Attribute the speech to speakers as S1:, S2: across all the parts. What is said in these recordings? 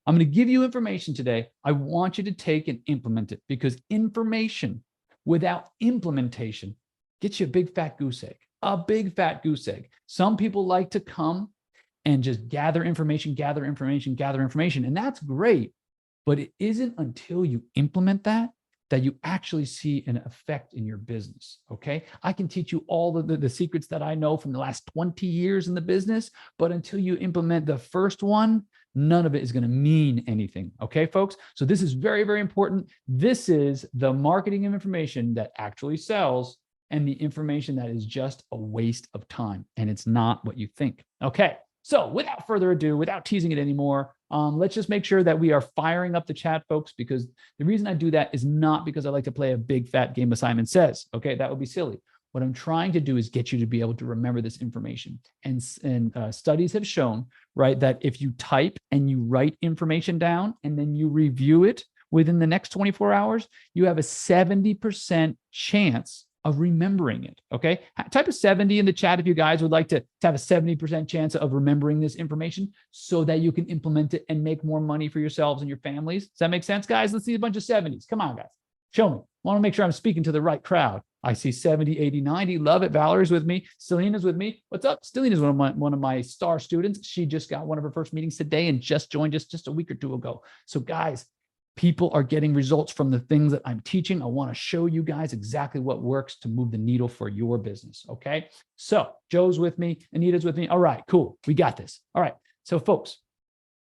S1: I'm going to give you information today. I want you to take and implement it, because information without implementation gets you a big fat goose egg, a big fat goose egg. Some people like to come and just gather information, gather information, gather information. And that's great. But it isn't until you implement that you actually see an effect in your business. Okay. I can teach you all the secrets that I know from the last 20 years in the business, but until you implement the first one, none of it is going to mean anything. Okay, folks. So this is very, very important. This is the marketing of information that actually sells, and the information that is just a waste of time. And it's not what you think. Okay. So without further ado, without teasing it anymore, let's just make sure that we are firing up the chat, folks, because the reason I do that is not because I like to play a big fat game of Simon Says. Okay, that would be silly. What I'm trying to do is get you to be able to remember this information. And studies have shown, right, that if you type and you write information down and then you review it within the next 24 hours, you have a 70% chance of remembering it. Okay. Type a 70 in the chat if you guys would like to have a 70% chance of remembering this information so that you can implement it and make more money for yourselves and your families. Does that make sense, guys? Let's see a bunch of 70s. Come on, guys. Show me. I want to make sure I'm speaking to the right crowd. I see 70, 80, 90. Love it. Valerie's with me. Selena's with me. What's up? Selena's one of my star students. She just got one of her first meetings today and just joined us just a week or two ago. So guys, people are getting results from the things that I'm teaching. I want to show you guys exactly what works to move the needle for your business. Okay. So Joe's with me. Anita's with me. All right, cool. We got this. All right. So folks,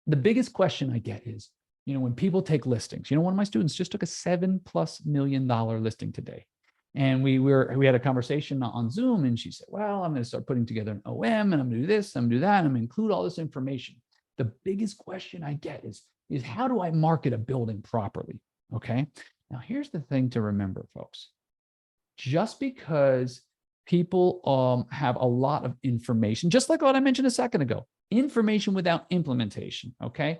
S1: the biggest question I get is, when people take listings, one of my students just took a $7+ million listing today. And we had a conversation on Zoom, and she said, well, I'm going to start putting together an OM, and I'm going to do this, I'm going to do that, and I'm going to include all this information. The biggest question I get is how do I market a building properly? Okay. Now, here's the thing to remember, folks. Just because people have a lot of information, just like what I mentioned a second ago, information without implementation, okay?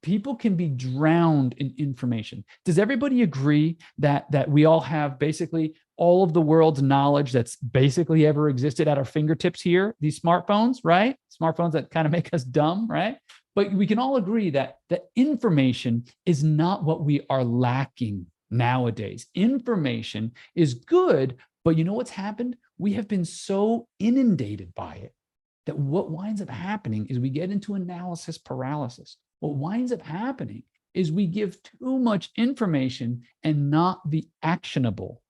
S1: People can be drowned in information. Does everybody agree that we all have basically all of the world's knowledge that's basically ever existed at our fingertips here, these smartphones, right? Smartphones that kind of make us dumb, right? But we can all agree that the information is not what we are lacking nowadays. Information is good, but you know what's happened? We have been so inundated by it that what winds up happening is we get into analysis paralysis. What winds up happening is we give too much information and not the actionable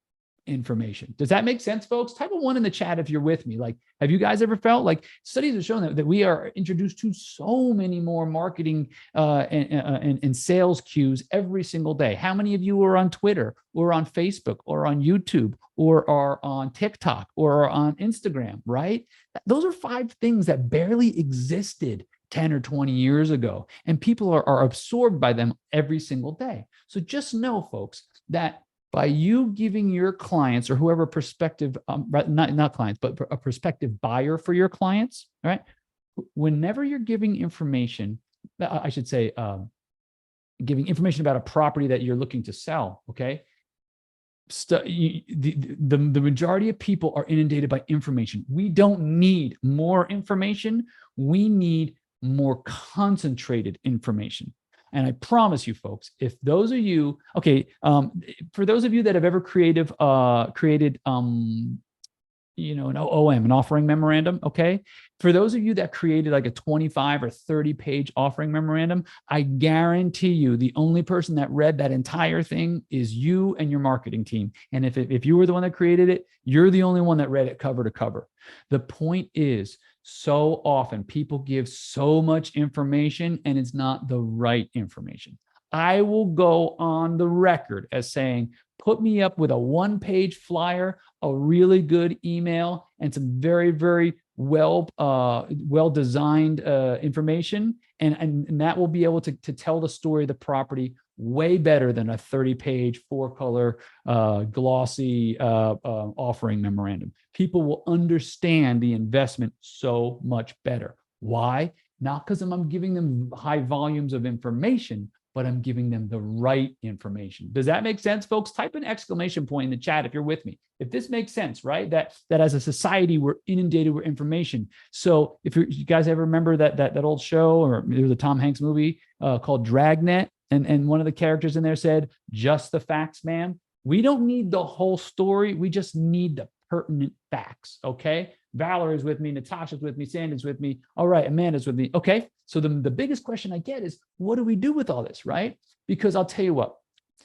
S1: information. Does that make sense, folks? Type a 1 in the chat if you're with me. Like, have you guys ever felt like studies have shown that we are introduced to so many more marketing and sales cues every single day? How many of you are on Twitter or on Facebook or on YouTube or are on TikTok or are on Instagram, right? Those are 5 things that barely existed 10 or 20 years ago, and people are absorbed by them every single day. So just know, folks, that by you giving your clients or whoever prospective, not clients, but a prospective buyer for your clients, right? Whenever you're giving information, I should say, giving information about a property that you're looking to sell, okay? The majority of people are inundated by information. We don't need more information. We need more concentrated information. And I promise you, folks, if those of you, okay, for those of you that have ever created an OM, an offering memorandum, okay? For those of you that created like a 25 or 30 page offering memorandum, I guarantee you the only person that read that entire thing is you and your marketing team. And if you were the one that created it, you're the only one that read it cover to cover. The point is, so often people give so much information and it's not the right information. I will go on the record as saying, put me up with a 1-page flyer, a really good email, and some very, very well-designed information. And that will be able to tell the story of the property way better than a 30-page, 4-color, glossy offering memorandum. People will understand the investment so much better. Why? Not because I'm giving them high volumes of information, but I'm giving them the right information. Does that make sense, folks? Type an exclamation point in the chat if you're with me. If this makes sense, right? That as a society, we're inundated with information. So if you guys ever remember that old show, or there was a Tom Hanks movie called Dragnet, and one of the characters in there said, "Just the facts, man." We don't need the whole story. We just need the pertinent facts, okay? Valerie's with me, Natasha's with me, Sandon's with me. All right, Amanda's with me. Okay, so the biggest question I get is, what do we do with all this, right? Because I'll tell you what,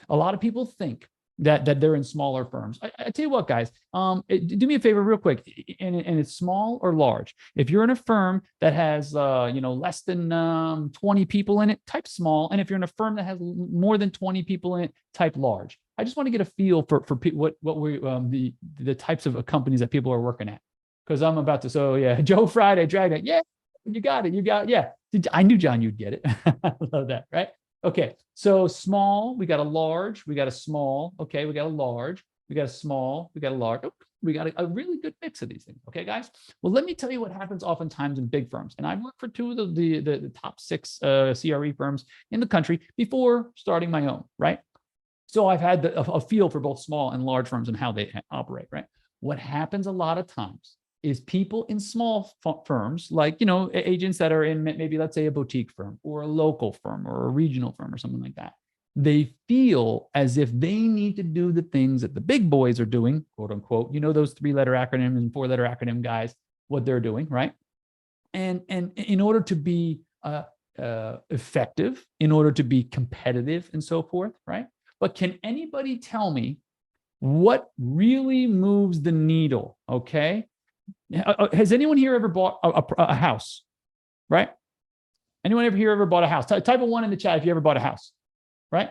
S1: a lot of people think that they're in smaller firms. I tell you what, guys, do me a favor real quick, and it's small or large. If you're in a firm that has less than 20 people in it, type small. And if you're in a firm that has more than 20 people in it, type large. I just want to get a feel for what we the types of companies that people are working at. Because I'm about to, so yeah, Joe Friday, Dragnet, yeah, you got it, yeah. I knew, John, you'd get it. I love that, right? Okay, so small, we got a large, we got a small, okay, we got a large, we got a small, we got a large, we got a really good mix of these things, okay, guys? Well, let me tell you what happens oftentimes in big firms. And I've worked for two of the top 6 CRE firms in the country before starting my own, right? So I've had a feel for both small and large firms and how they operate, right? What happens a lot of times is people in small firms, like, agents that are in maybe, let's say, a boutique firm or a local firm or a regional firm or something like that. They feel as if they need to do the things that the big boys are doing, quote unquote, those 3-letter acronyms and 4-letter acronym guys, what they're doing, right? And in order to be effective, in order to be competitive and so forth, right? But can anybody tell me what really moves the needle, okay? Has anyone here ever bought a house, right? Anyone ever here ever bought a house? Type a 1 in the chat if you ever bought a house, right?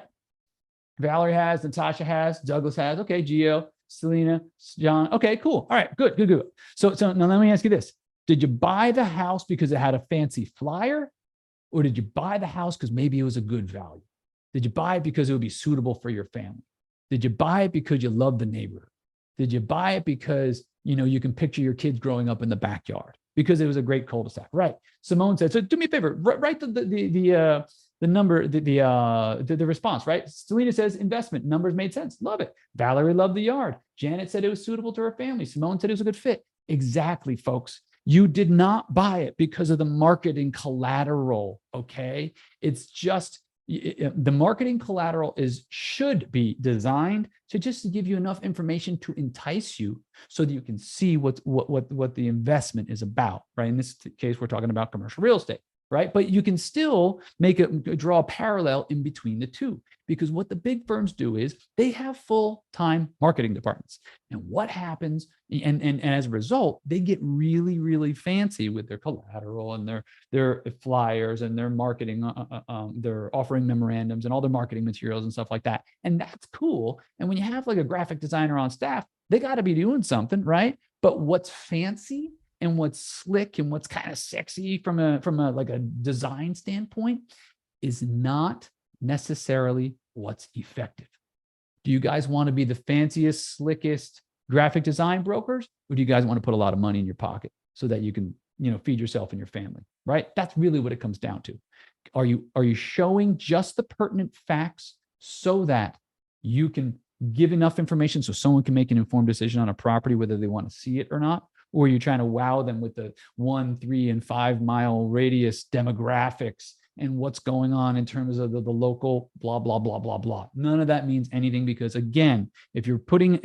S1: Valerie has, Natasha has, Douglas has. Okay, Gio, Selena, John. Okay, cool. All right, good. So now let me ask you this. Did you buy the house because it had a fancy flyer? Or did you buy the house because maybe it was a good value? Did you buy it because it would be suitable for your family? Did you buy it because you love the neighborhood? Did you buy it because you can picture your kids growing up in the backyard because it was a great cul-de-sac, right? Simone said, so do me a favor, write the number, the response, right? Selena says investment, numbers made sense. Love it. Valerie loved the yard. Janet said it was suitable to her family. Simone said it was a good fit. Exactly, folks. You did not buy it because of the marketing collateral, okay? It's just, the marketing collateral should be designed to just give you enough information to entice you so that you can see what the investment is about, right? In this case, we're talking about commercial real estate, right? But you can still draw a parallel in between the two, because what the big firms do is they have full-time marketing departments. And what happens, and as a result, they get really, really fancy with their collateral and their flyers and their marketing, their offering memorandums and all their marketing materials and stuff like that. And that's cool. And when you have like a graphic designer on staff, they got to be doing something, right? But what's fancy and what's slick and what's kind of sexy from a like a design standpoint is not necessarily what's effective. Do you guys want to be the fanciest, slickest graphic design brokers, or do you guys want to put a lot of money in your pocket so that you can, feed yourself and your family, right? That's really what it comes down to. Are you showing just the pertinent facts so that you can give enough information so someone can make an informed decision on a property, whether they want to see it or not? Or you're trying to wow them with the 1, 3, and 5 mile radius demographics and what's going on in terms of the local blah, blah, blah, blah, blah. None of that means anything, because again, if you're putting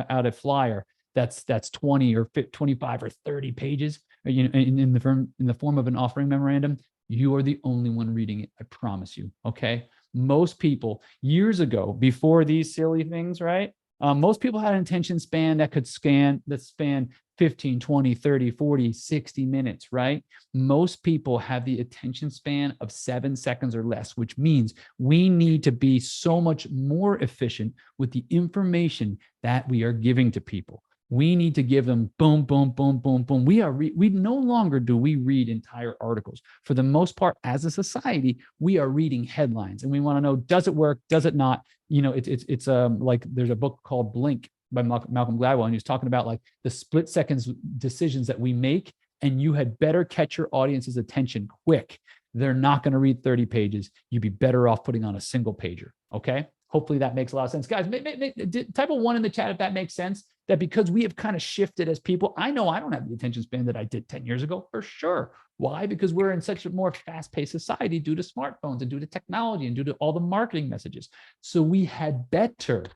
S1: out a flyer that's 20 or 25 or 30 pages, in the form of an offering memorandum, you are the only one reading it. I promise you. Okay. Most people years ago, before these silly things, right? Most people had an attention span that span 15, 20, 30, 40, 60 minutes, right? Most people have the attention span of 7 seconds or less, which means we need to be so much more efficient with the information that we are giving to people. We need to give them boom, boom, boom, boom, boom. We no longer do we read entire articles. For the most part, as a society, we are reading headlines, and we want to know, does it work? Does it not? It's like there's a book called Blink by Malcolm Gladwell, and he's talking about like the split seconds decisions that we make, and you had better catch your audience's attention quick. they're not going to read 30 pages. You'd be better off putting on a single pager. Okay. Hopefully that makes a lot of sense. Guys, type a 1 in the chat if that makes sense. That because we have kind of shifted as people, I know I don't have the attention span that I did 10 years ago, for sure. Why? Because we're in such a more fast-paced society due to smartphones and due to technology and due to all the marketing messages. So we had better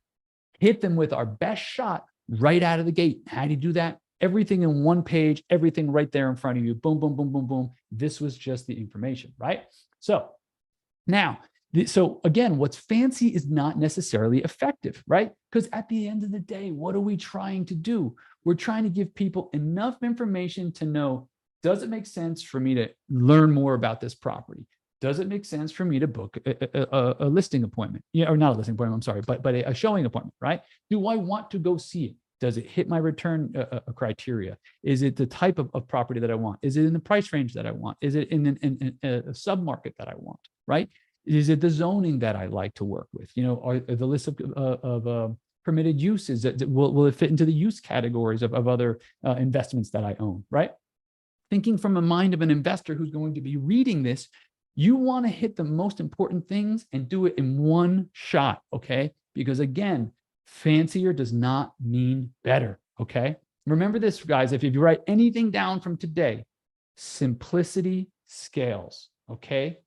S1: hit them with our best shot right out of the gate. How do you do that? Everything in one page, everything right there in front of you. Boom, boom, boom, boom, boom. This was just the information, right? So now, so again, what's fancy is not necessarily effective, right? Because at the end of the day, what are we trying to do? We're trying to give people enough information to know, does it make sense for me to learn more about this property? Does it make sense for me to book a listing appointment? Yeah, or not a listing appointment, I'm sorry, but a showing appointment, right? Do I want to go see it? Does it hit my return criteria? Is it the type of property that I want? Is it in the price range that I want? Is it in a submarket that I want, right? Is it the zoning that I like to work with? You know, are the list of permitted uses, will it fit into the use categories of other investments that I own, right? Thinking from the mind of an investor who's going to be reading this, you want to hit the most important things and do it in one shot, okay? Because again, fancier does not mean better, okay? Remember this, guys, if you write anything down from today, simplicity scales, okay?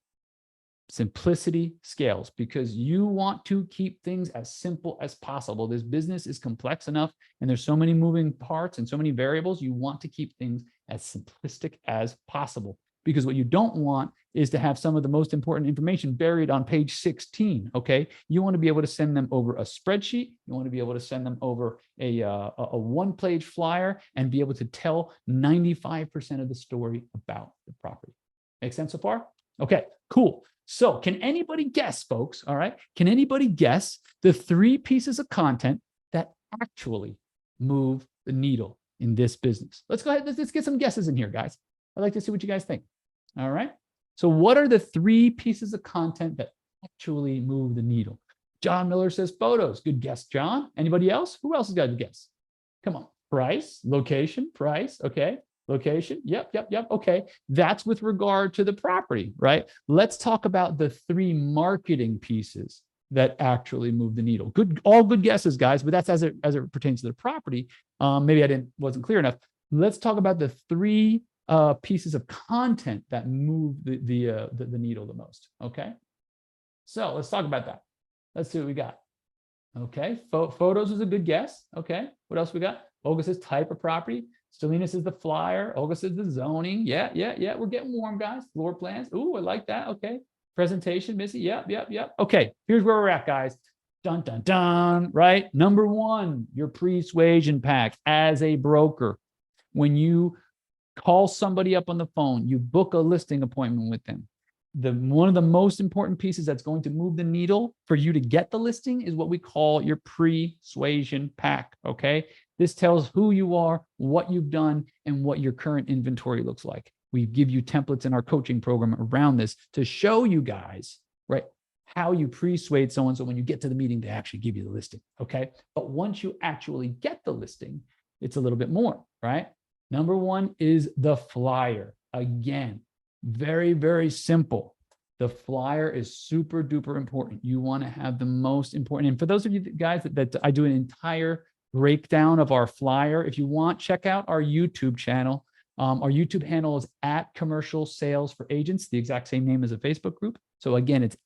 S1: Simplicity scales, because you want to keep things as simple as possible. This business is complex enough and there's so many moving parts and so many variables. You want to keep things as simplistic as possible, because what you don't want is to have some of the most important information buried on page 16, okay? You want to be able to send them over a spreadsheet. You want to be able to send them over a one-page flyer and be able to tell 95% of the story about the property. Make sense so far? Okay, cool. So can anybody guess, folks, all right? Can anybody guess the 3 pieces of content that actually move the needle in this business? Let's go ahead. Let's get some guesses in here, guys. I'd like to see what you guys think. All right. So what are the 3 pieces of content that actually move the needle? John Miller says photos. Good guess, John. Anybody else? Who else has got a guess? Come on. Price, location, price. Okay. Location. Yep. Okay. That's with regard to the property, right? Let's talk about the 3 marketing pieces that actually move the needle. Good, all good guesses, guys, but that's as it pertains to the property. Maybe I wasn't clear enough. Let's talk about the 3 pieces of content that move the needle the most. Okay. So let's talk about that. Let's see what we got. Okay. Photos is a good guess. Okay. What else we got? Olga says type of property. Stelina says the flyer. Olga says the zoning. Yeah. We're getting warm, guys. Floor plans. Ooh, I like that. Okay. Presentation, Missy. Yep. Okay. Here's where we're at, guys. Dun, dun, dun. Right. Number 1, your persuasion pack as a broker. When you call somebody up on the phone, you book a listing appointment with them. One of the most important pieces that's going to move the needle for you to get the listing is what we call your persuasion pack. Okay. This tells who you are, what you've done, and what your current inventory looks like. We give you templates in our coaching program around this to show you guys, right, how you persuade someone so when you get to the meeting, they actually give you the listing. Okay. But once you actually get the listing, it's a little bit more, right? Number 1 is the flyer. Again, very, very simple. The flyer is super duper important. You want to have the most important. And for those of you guys that I do an entire breakdown of our flyer, if you want, check out our YouTube channel. Our YouTube handle is @Commercial Sales for Agents, the exact same name as a Facebook group. So again, it's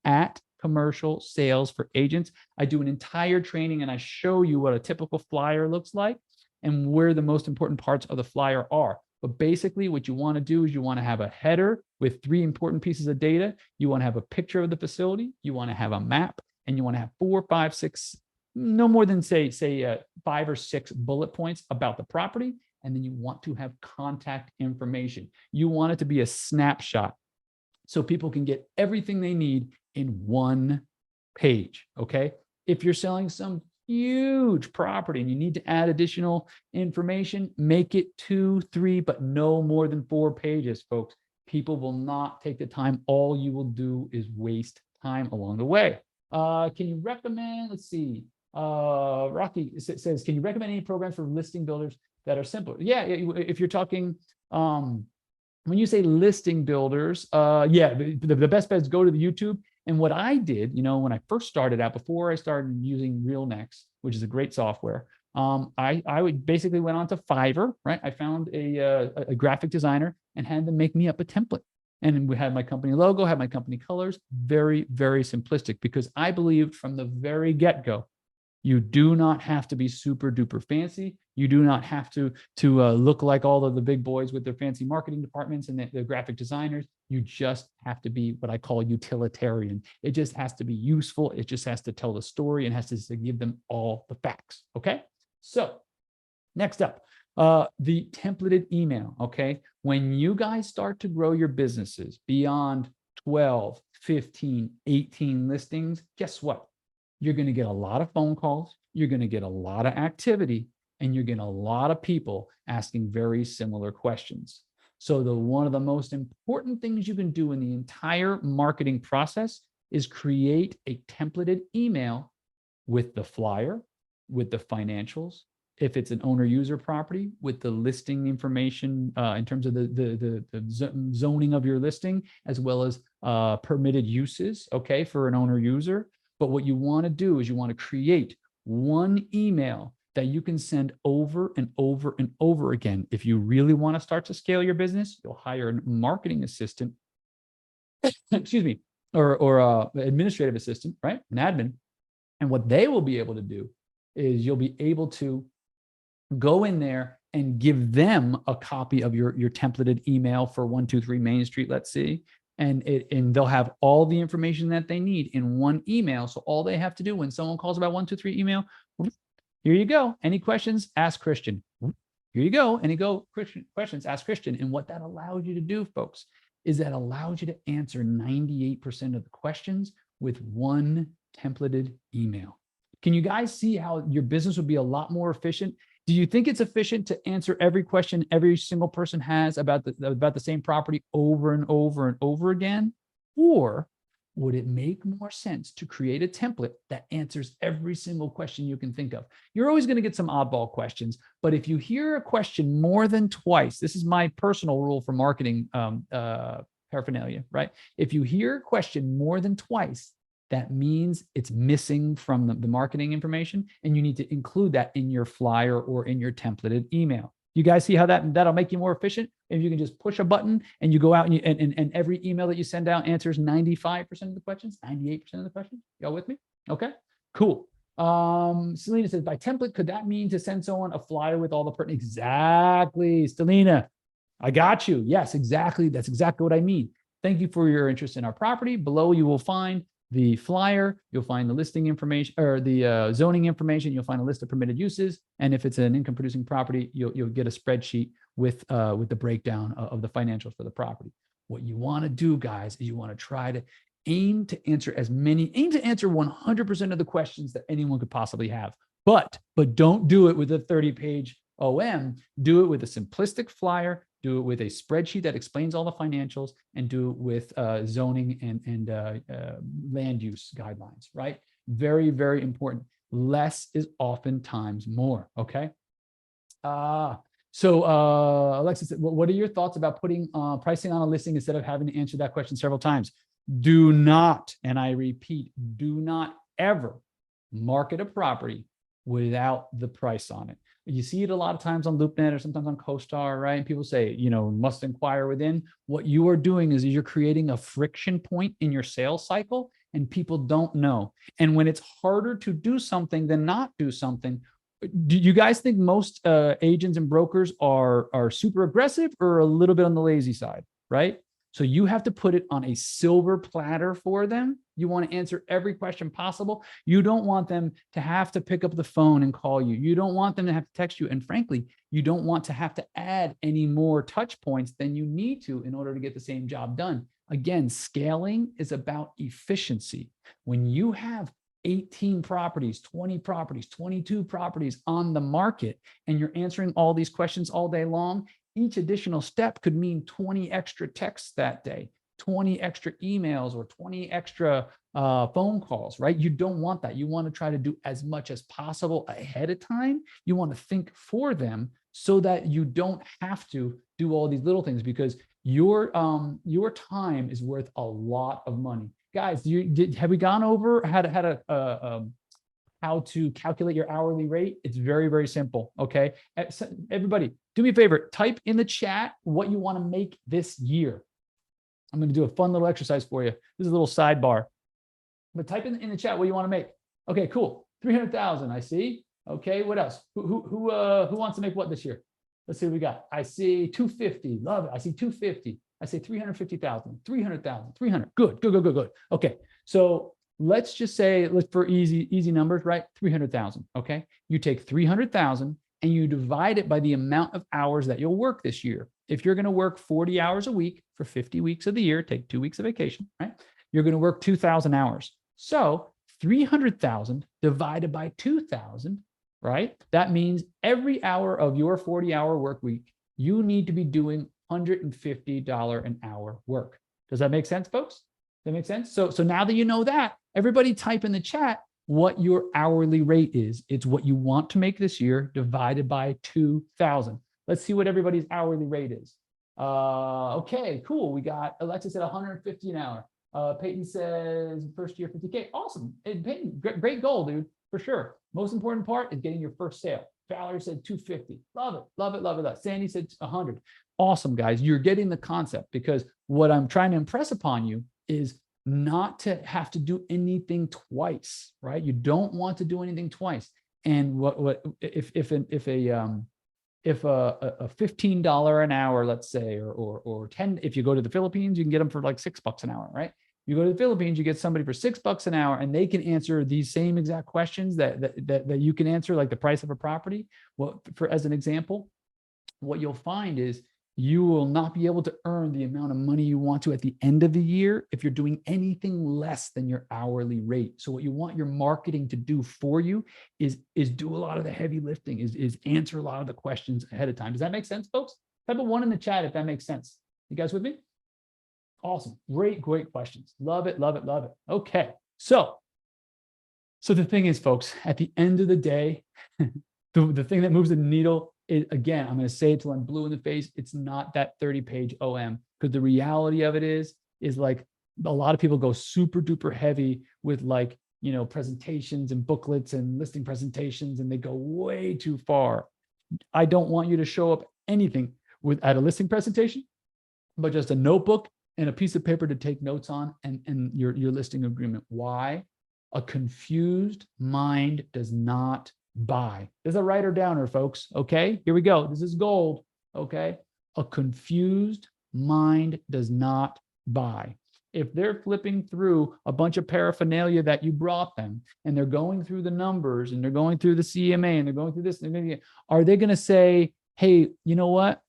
S1: @Commercial Sales for Agents. I do an entire training and I show you what a typical flyer looks like and where the most important parts of the flyer are. But basically what you want to do is you want to have a header with 3 important pieces of data. You want to have a picture of the facility. You want to have a map, and you want to have 4, 5, 6, no more than say 5 or 6 bullet points about the property. And then you want to have contact information. You want it to be a snapshot so people can get everything they need in one page. Okay. If you're selling some huge property and you need to add additional information, make it 2, 3, but no more than 4 pages, folks. People will not take the time. All you will do is waste time along the way. Can you recommend, let's see, Rocky says, can you recommend any programs for listing builders that are simple? Yeah, if you're talking when you say listing builders, yeah, the best bet is go to the YouTube. And what I did, when I first started out, before I started using RealNext, which is a great software, I would basically went on to Fiverr, right? I found a graphic designer and had them make me up a template. And we had my company logo, had my company colors, very, very simplistic, because I believed from the very get-go, you do not have to be super duper fancy. You do not have to look like all of the big boys with their fancy marketing departments and the graphic designers. You just have to be what I call utilitarian. It just has to be useful. It just has to tell the story and has to give them all the facts. Okay. So next up, the templated email. Okay. When you guys start to grow your businesses beyond 12, 15, 18 listings, guess what? You're going to get a lot of phone calls. You're going to get a lot of activity, and you're getting a lot of people asking very similar questions. So one of the most important things you can do in the entire marketing process is create a templated email with the flyer, with the financials. If it's an owner user property, with the listing information in terms of the zoning of your listing, as well as permitted uses, okay, for an owner user. But what you want to do is you want to create one email that you can send over and over and over again. If you really want to start to scale your business, you'll hire a marketing assistant, excuse me, or administrative assistant, right? An admin. And what they will be able to do is you'll be able to go in there and give them a copy of your templated email for 123 Main Street, let's see. And they'll have all the information that they need in one email. So all they have to do when someone calls about 123 email, here you go. Any questions? Ask Christian. Here you go. Any questions? Ask Christian. And what that allows you to do, folks, is that allows you to answer 98% of the questions with one templated email. Can you guys see how your business would be a lot more efficient? Do you think it's efficient to answer every question every single person has about the same property over and over and over again? Or would it make more sense to create a template that answers every single question you can think of? You're always going to get some oddball questions, but if you hear a question more than twice, this is my personal rule for marketing paraphernalia, right? If you hear a question more than twice, that means it's missing from the marketing information, and you need to include that in your flyer or in your templated email. You guys see how that'll make you more efficient? If you can just push a button and you go out and every email that you send out answers 95% of the questions, 98% of the questions. Y'all with me? Okay, cool. Selena says, by template, could that mean to send someone a flyer with all the pertinent? Exactly, Selena. I got you. Yes, exactly. That's exactly what I mean. Thank you for your interest in our property. Below you will find the flyer, you'll find the listing information or the zoning information. You'll find a list of permitted uses. And if it's an income producing property, you'll get a spreadsheet with the breakdown of the financials for the property. What you want to do, guys, is you want to try to aim to answer 100% of the questions that anyone could possibly have. But don't do it with a 30-page OM. Do it with a simplistic flyer. Do it with a spreadsheet that explains all the financials, and do it with zoning and land use guidelines, right? Very, very important. Less is oftentimes more, okay? So Alexis, what are your thoughts about putting pricing on a listing instead of having to answer that question several times? Do not, and I repeat, do not ever market a property without the price on it. You see it a lot of times on LoopNet or sometimes on CoStar, right? And people say, must inquire within. What you are doing is you're creating a friction point in your sales cycle, and people don't know. And when it's harder to do something than not do something, do you guys think most agents and brokers are super aggressive or a little bit on the lazy side, right? So you have to put it on a silver platter for them. You want to answer every question possible. You don't want them to have to pick up the phone and call you. You don't want them to have to text you. And frankly, you don't want to have to add any more touch points than you need to in order to get the same job done. Again, scaling is about efficiency. When you have 18 properties, 20 properties, 22 properties on the market, and you're answering all these questions all day long, each additional step could mean 20 extra texts that day, 20 extra emails, or 20 extra phone calls, right? You don't want that. You want to try to do as much as possible ahead of time. You want to think for them so that you don't have to do all these little things, because your time is worth a lot of money. Guys, have we gone over how to calculate your hourly rate? It's very, very simple. Okay. Everybody, do me a favor, type in the chat what you want to make this year. I'm going to do a fun little exercise for you. This is a little sidebar, but type in the chat what you want to make. Okay, cool. 300,000. I see. Okay. What else? Who wants to make what this year? Let's see what we got. I see 250. Love it. I see 250. I say 350,000, 300,000, 300. Good, good, good, good, good. Okay. So let's just say, for easy numbers, right? 300,000. Okay. You take 300,000 and you divide it by the amount of hours that you'll work this year. If you're going to work 40 hours a week for 50 weeks of the year, take 2 weeks of vacation, right? You're going to work 2,000 hours. So 300,000 divided by 2,000, right? That means every hour of your 40-hour work week, you need to be doing $150 an hour work. Does that make sense, folks? That makes sense? So now that you know that, everybody type in the chat what your hourly rate is. It's what you want to make this year divided by 2,000. Let's see what everybody's hourly rate is. Okay, cool. We got Alexa said 150 an hour. Peyton says first year 50K. Awesome. And Peyton, great goal, dude, for sure. Most important part is getting your first sale. Valerie said 250. Love it, love it, love it, love it. Sandy said 100. Awesome, guys. You're getting the concept, because what I'm trying to impress upon you is not to have to do anything twice, right? You don't want to do anything twice. And if a $15 an hour, let's say, or 10, if you go to the Philippines, you can get them for like $6 an hour, right? You go to the Philippines, you get somebody for $6 an hour, and they can answer these same exact questions that you can answer, like the price of a property. Well, as an example, what you'll find is you will not be able to earn the amount of money you want to at the end of the year if you're doing anything less than your hourly rate. So what you want your marketing to do for you is do a lot of the heavy lifting, is answer a lot of the questions ahead of time. Does that make sense, folks? Type a 1 in the chat if that makes sense. You guys with me? Awesome. Great questions. Love it, love it, love it. Okay. So the thing is, folks, at the end of the day, the thing that moves the needle is, again, I'm going to say it till I'm blue in the face, it's not that 30-page OM, because the reality of it is like a lot of people go super duper heavy with, like, you know, presentations and booklets and listing presentations, and they go way too far. I don't want you to show up anything at a listing presentation, but just a notebook and a piece of paper to take notes on, and your listing agreement. Why? A confused mind does not buy. There's a writer downer, folks. Okay, here we go. This is gold. Okay, a confused mind does not buy. If they're flipping through a bunch of paraphernalia that you brought them, and they're going through the numbers, and they're going through the CMA, and they're going through this, and are they going to say, hey, you know what?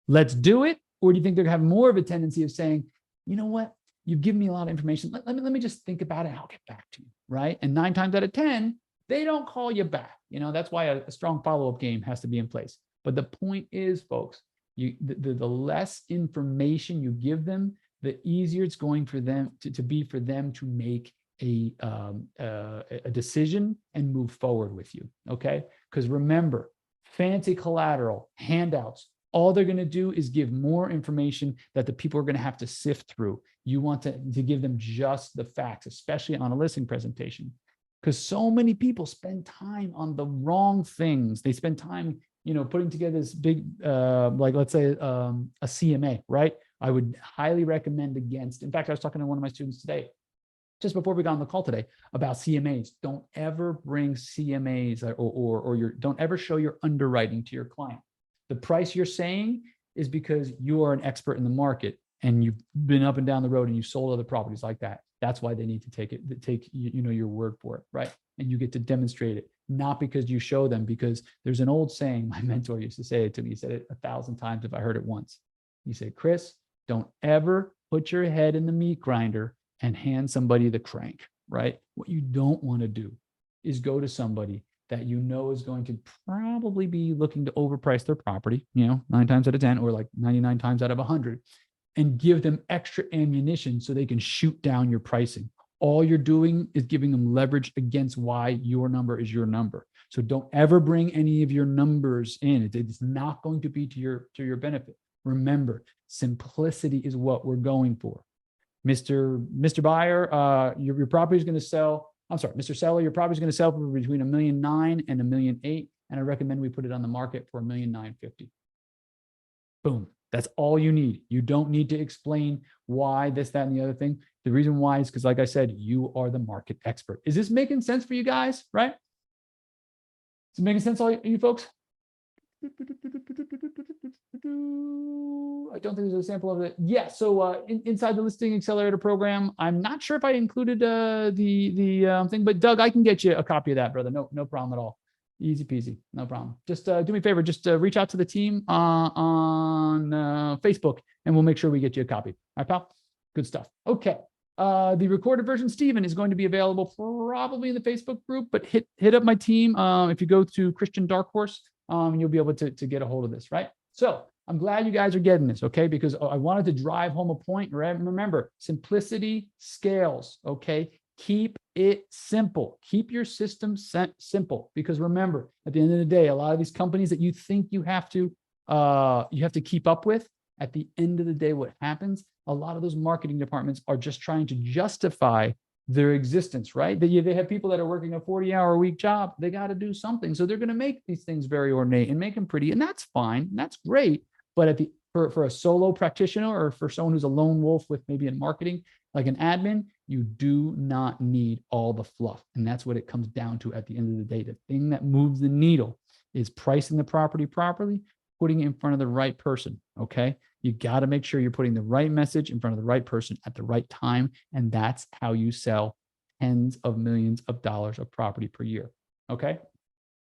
S1: Let's do it? Or do you think they're going to have more of a tendency of saying, you know what? You've given me a lot of information. Let me just think about it, and I'll get back to you, right? And 9 times out of 10, they don't call you back. You know, that's why a strong follow-up game has to be in place. But the point is, folks, the less information you give them, the easier it's going for them to be for them to make a decision and move forward with you. Okay, because remember, fancy collateral, handouts, all they're going to do is give more information that the people are going to have to sift through. You want to give them just the facts, especially on a listing presentation, because so many people spend time on the wrong things. They spend time, you know, putting together this big, like, let's say a CMA, right? I would highly recommend against. In fact, I was talking to one of my students today, just before we got on the call today, about CMAs. Don't ever bring CMAs don't ever show your underwriting to your client. The price you're saying is because you are an expert in the market and you've been up and down the road and you've sold other properties like that. That's why they need to take your word for it, right? And you get to demonstrate it, not because you show them. Because there's an old saying, my mentor used to say it to me. He said it 1,000 times if I heard it once. He said, Chris, don't ever put your head in the meat grinder and hand somebody the crank, right? What you don't want to do is go to somebody that you know is going to probably be looking to overprice their property, 9 times out of 10, or like 99 times out of 100, and give them extra ammunition so they can shoot down your pricing. all you're doing is giving them leverage against why your number is your number. So don't ever bring any of your numbers in. It's not going to be to your benefit. Remember, simplicity is what we're going for. Mr. Buyer, your property is going to sell. I'm sorry, Mr. Seller, your property is going to sell for between $1.9 million and $1.8 million. And I recommend we put it on the market for $1.95 million. Boom. That's all you need. You don't need to explain why this, that, and the other thing. The reason why is because, like I said, you are the market expert. Is this making sense for you guys? Right? Is it making sense, all you folks? I don't think there's a sample of it. Yeah. So inside the Listing Accelerator program, I'm not sure if I included the thing, but Doug, I can get you a copy of that, brother. No problem at all. Easy peasy, no problem. Just do me a favor, just reach out to the team on Facebook, and we'll make sure we get you a copy. All right, pal? Good stuff. Okay. The recorded version, Stephen, is going to be available probably in the Facebook group, but hit up my team. If you go to Christian Dark Horse, you'll be able to get a hold of this, right? So I'm glad you guys are getting this, okay? Because I wanted to drive home a point, right? Remember, simplicity scales, okay? Keep it simple. Keep your system simple, because remember, at the end of the day, a lot of these companies that you think you have to keep up with, at the end of the day, what happens, a lot of those marketing departments are just trying to justify their existence, right? They have people that are working a 40-hour-a-week job. They got to do something. So they're going to make these things very ornate and make them pretty. And that's fine. And that's great. But for a solo practitioner, or for someone who's a lone wolf with maybe in marketing, like an admin, you do not need all the fluff. And that's what it comes down to at the end of the day. The thing that moves the needle is pricing the property properly, putting it in front of the right person, okay? You got to make sure you're putting the right message in front of the right person at the right time. And that's how you sell tens of millions of dollars of property per year, okay?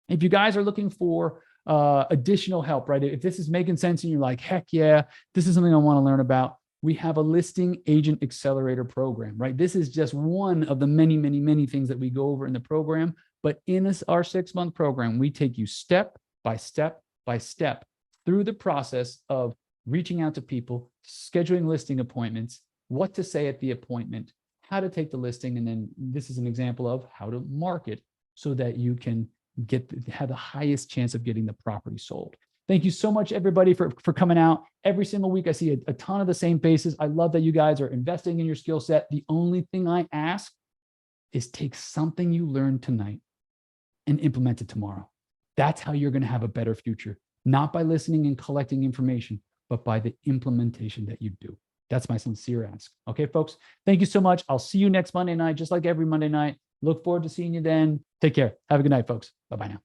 S1: If you guys are looking for additional help, right? If this is making sense and you're like, heck yeah, this is something I want to learn about, we have a Listing Agent Accelerator program, right? This is just one of the many, many, many things that we go over in the program. But in our 6-month program, we take you step by step by step through the process of reaching out to people, scheduling listing appointments, what to say at the appointment, how to take the listing, and then this is an example of how to market so that you can have the highest chance of getting the property sold. Thank you so much, everybody, for coming out. Every single week, I see a ton of the same faces. I love that you guys are investing in your skill set. The only thing I ask is take something you learned tonight and implement it tomorrow. That's how you're going to have a better future, not by listening and collecting information, but by the implementation that you do. That's my sincere ask. Okay, folks, thank you so much. I'll see you next Monday night, just like every Monday night. Look forward to seeing you then. Take care. Have a good night, folks. Bye-bye now.